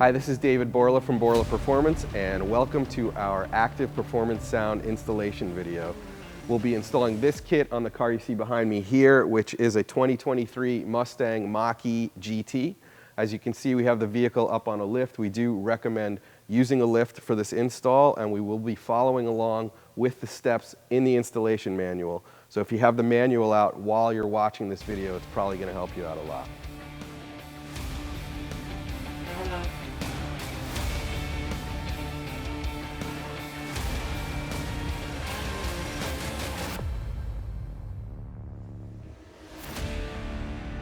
Hi, this is David Borla from Borla Performance, and welcome to our active performance sound installation video. We'll be installing this kit on the car you see behind me here, which is a 2023 Mustang Mach-E GT. As you can see, we have the vehicle up on a lift. We do recommend using a lift for this install, and we will be following along with the steps in the installation manual. So if you have the manual out while you're watching this video, it's probably going to help you out a lot.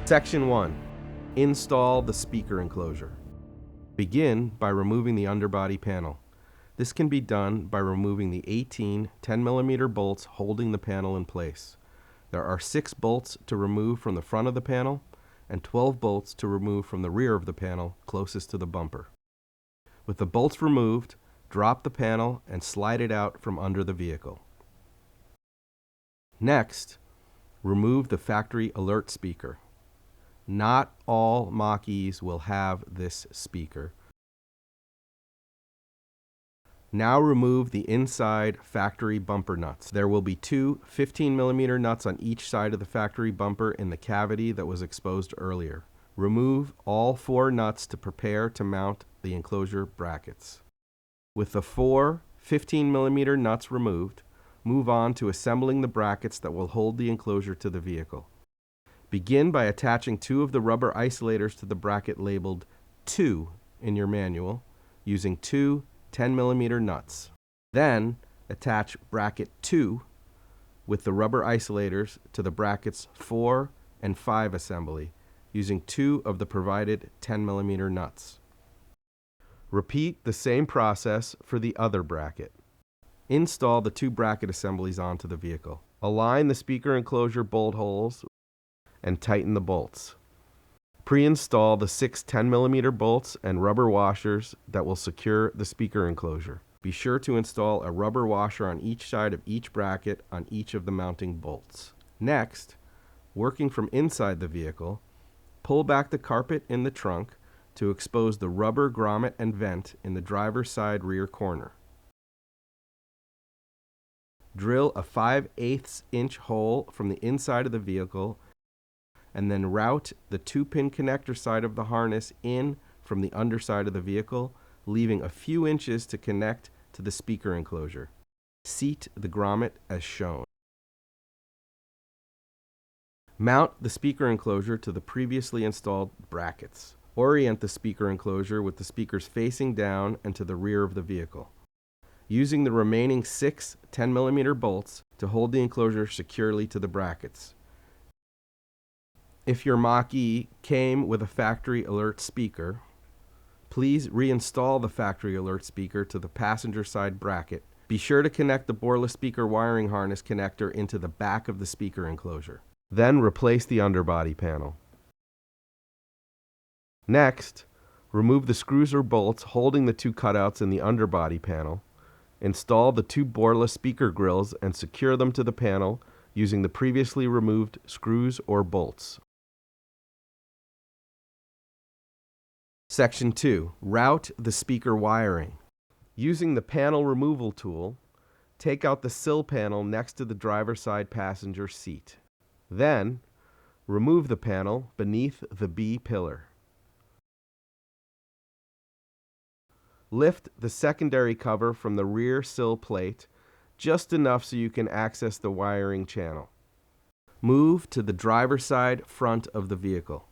Section 1. Install the speaker enclosure. Begin by removing the underbody panel. This can be done by removing the 18 10mm bolts holding the panel in place. There are 6 bolts to remove from the front of the panel and 12 bolts to remove from the rear of the panel closest to the bumper. With the bolts removed, drop the panel and slide it out from under the vehicle. Next, remove the factory alert speaker. Not all Mach-E's will have this speaker. Now remove the inside factory bumper nuts. There will be 2 15mm nuts on each side of the factory bumper in the cavity that was exposed earlier. Remove all 4 nuts to prepare to mount the enclosure brackets. With the 4 15mm nuts removed, move on to assembling the brackets that will hold the enclosure to the vehicle. Begin by attaching 2 of the rubber isolators to the bracket labeled 2 in your manual using 2 10mm nuts. Then attach bracket 2 with the rubber isolators to the brackets 4 and 5 assembly using 2 of the provided 10mm nuts. Repeat the same process for the other bracket. Install the 2 bracket assemblies onto the vehicle. Align the speaker enclosure bolt holes and tighten the bolts. Pre-install the 6 10mm bolts and rubber washers that will secure the speaker enclosure. Be sure to install a rubber washer on each side of each bracket on each of the mounting bolts. Next, working from inside the vehicle, pull back the carpet in the trunk to expose the rubber grommet and vent in the driver's side rear corner. Drill a 5/8 inch hole from the inside of the vehicle and then route the 2-pin connector side of the harness in from the underside of the vehicle, leaving a few inches to connect to the speaker enclosure. Seat the grommet as shown. Mount the speaker enclosure to the previously installed brackets. Orient the speaker enclosure with the speakers facing down and to the rear of the vehicle, using the remaining 6 10mm bolts to hold the enclosure securely to the brackets. If your Mach-E came with a factory alert speaker, please reinstall the factory alert speaker to the passenger side bracket. Be sure to connect the Borla speaker wiring harness connector into the back of the speaker enclosure. Then replace the underbody panel. Next, remove the screws or bolts holding the 2 cutouts in the underbody panel. Install the 2 Borla speaker grills and secure them to the panel using the previously removed screws or bolts. Section 2. Route the speaker wiring. Using the panel removal tool, take out the sill panel next to the driver's side passenger seat. Then, remove the panel beneath the B pillar. Lift the secondary cover from the rear sill plate just enough so you can access the wiring channel. Move to the driver's side front of the vehicle.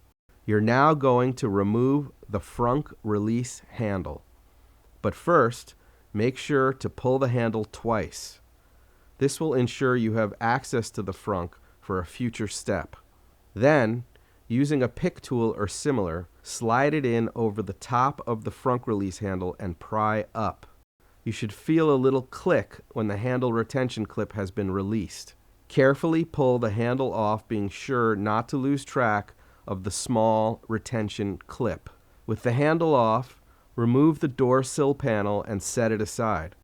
You're now going to remove the frunk release handle. But first, make sure to pull the handle twice. This will ensure you have access to the frunk for a future step. Then, using a pick tool or similar, slide it in over the top of the frunk release handle and pry up. You should feel a little click when the handle retention clip has been released. Carefully pull the handle off, being sure not to lose track of the small retention clip. With the handle off, remove the door sill panel and set it aside.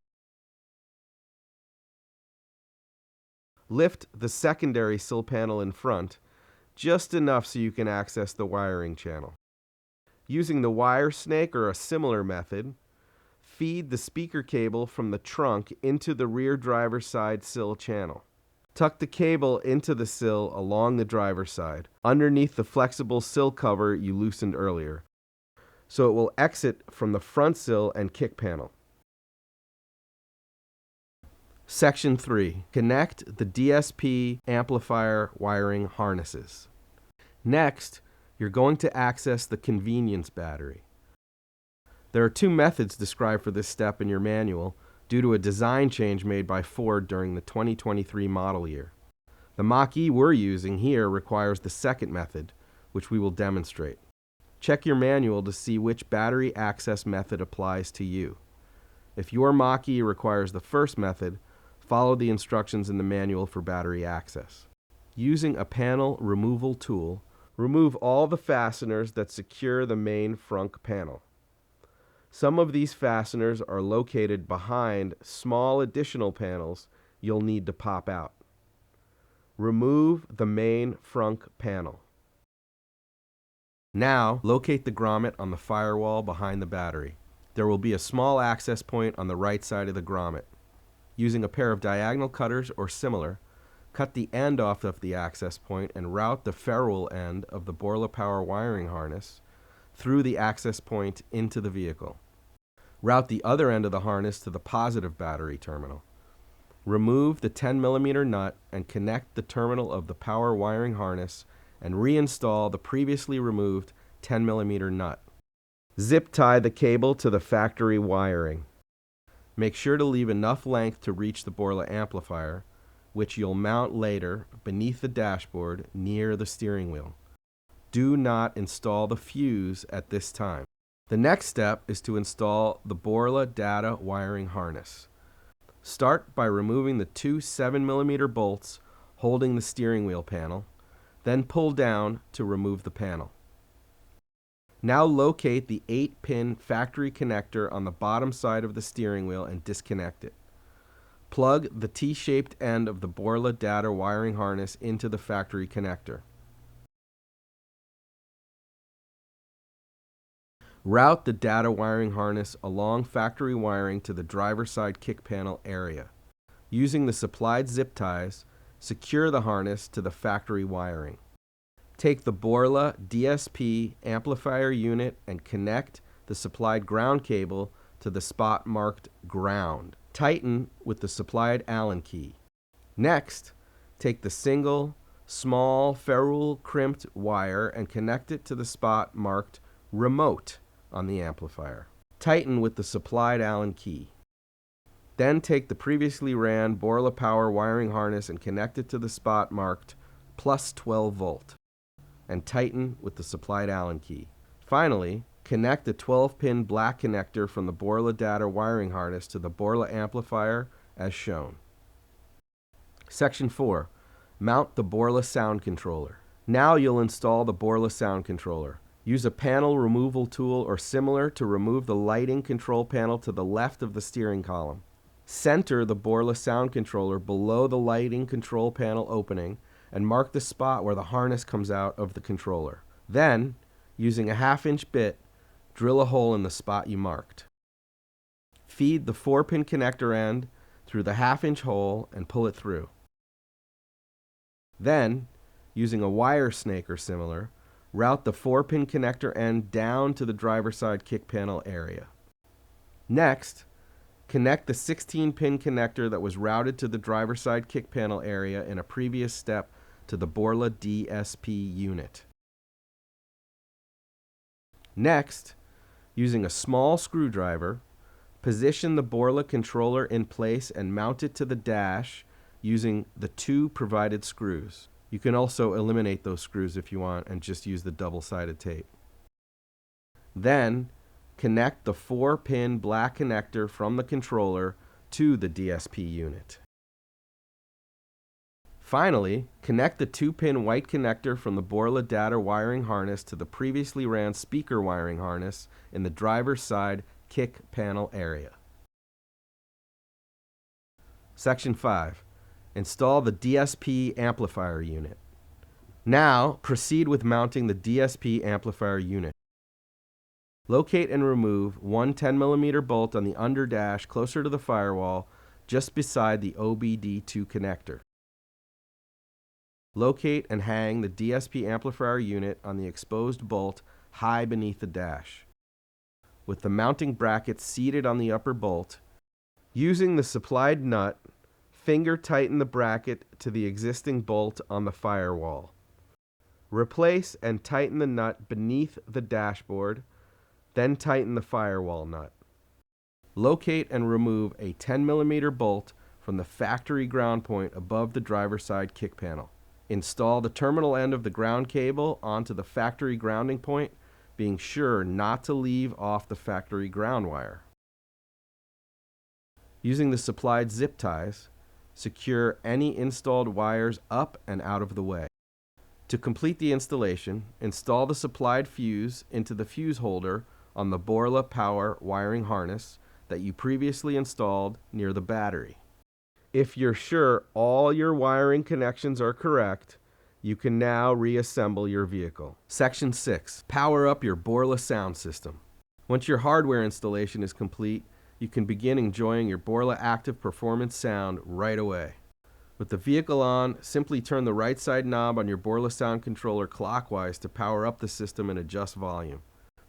Lift the secondary sill panel in front, just enough so you can access the wiring channel. Using the wire snake or a similar method, feed the speaker cable from the trunk into the rear driver's side sill channel. Tuck the cable into the sill along the driver's side, underneath the flexible sill cover you loosened earlier, so it will exit from the front sill and kick panel. Section 3. Connect the DSP amplifier wiring harnesses. Next, you're going to access the convenience battery. There are two methods described for this step in your manual due to a design change made by Ford during the 2023 model year. The Mach-E we're using here requires the second method, which we will demonstrate. Check your manual to see which battery access method applies to you. If your Mach-E requires the first method, follow the instructions in the manual for battery access. Using a panel removal tool, remove all the fasteners that secure the main front panel. Some of these fasteners are located behind small additional panels you'll need to pop out. Remove the main front panel. Now, locate the grommet on the firewall behind the battery. There will be a small access point on the right side of the grommet. Using a pair of diagonal cutters or similar, cut the end off of the access point and route the ferrule end of the Borla power wiring harness through the access point into the vehicle. Route the other end of the harness to the positive battery terminal. Remove the 10mm nut and connect the terminal of the power wiring harness and reinstall the previously removed 10mm nut. Zip tie the cable to the factory wiring. Make sure to leave enough length to reach the Borla amplifier, which you'll mount later beneath the dashboard near the steering wheel. Do not install the fuse at this time. The next step is to install the Borla data wiring harness. Start by removing the two 7mm bolts holding the steering wheel panel, then pull down to remove the panel. Now locate the 8-pin factory connector on the bottom side of the steering wheel and disconnect it. Plug the T-shaped end of the Borla data wiring harness into the factory connector. Route the data wiring harness along factory wiring to the driver's side kick panel area. Using the supplied zip ties, secure the harness to the factory wiring. Take the Borla DSP Amplifier Unit and connect the supplied ground cable to the spot marked ground. Tighten with the supplied Allen key. Next, take the single, small ferrule crimped wire and connect it to the spot marked remote on the amplifier. Tighten with the supplied Allen key. Then take the previously ran Borla power wiring harness and connect it to the spot marked plus 12 volt and tighten with the supplied Allen key. Finally, connect the 12-pin black connector from the Borla data wiring harness to the Borla amplifier as shown. Section 4. Mount the Borla sound controller. Now you'll install the Borla sound controller. Use a panel removal tool or similar to remove the lighting control panel to the left of the steering column. Center the Borla sound controller below the lighting control panel opening and mark the spot where the harness comes out of the controller. Then, using a 1/2-inch bit, drill a hole in the spot you marked. Feed the 4-pin connector end through the 1/2-inch hole and pull it through. Then, using a wire snake or similar, route the 4-pin connector end down to the driver's side kick panel area. Next, connect the 16-pin connector that was routed to the driver's side kick panel area in a previous step to the Borla DSP unit. Next, using a small screwdriver, position the Borla controller in place and mount it to the dash using the 2 provided screws. You can also eliminate those screws if you want and just use the double-sided tape. Then, connect the 4-pin black connector from the controller to the DSP unit. Finally, connect the 2-pin white connector from the Borla data wiring harness to the previously ran speaker wiring harness in the driver's side kick panel area. Section 5. Install the DSP Amplifier Unit. Now, proceed with mounting the DSP Amplifier Unit. Locate and remove one 10mm bolt on the under dash closer to the firewall, just beside the OBD2 connector. Locate and hang the DSP Amplifier Unit on the exposed bolt high beneath the dash. With the mounting bracket seated on the upper bolt, using the supplied nut, finger tighten the bracket to the existing bolt on the firewall. Replace and tighten the nut beneath the dashboard, then tighten the firewall nut. Locate and remove a 10mm bolt from the factory ground point above the driver's side kick panel. Install the terminal end of the ground cable onto the factory grounding point, being sure not to leave off the factory ground wire. Using the supplied zip ties, secure any installed wires up and out of the way. To complete the installation, install the supplied fuse into the fuse holder on the Borla power wiring harness that you previously installed near the battery. If you're sure all your wiring connections are correct, you can now reassemble your vehicle. Section 6. Power up your Borla sound system. Once your hardware installation is complete, you can begin enjoying your Borla active performance sound right away. With the vehicle on, simply turn the right side knob on your Borla sound controller clockwise to power up the system and adjust volume.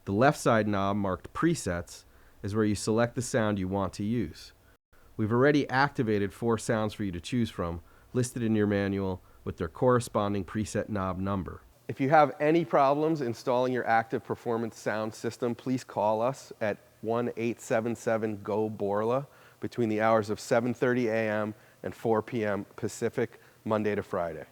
The left side knob marked Presets is where you select the sound you want to use. We've already activated 4 sounds for you to choose from, listed in your manual with their corresponding preset knob number. If you have any problems installing your active performance sound system, please call us at 1-877-GO-BORLA between the hours of 7:30 a.m. and 4 p.m. Pacific, Monday to Friday.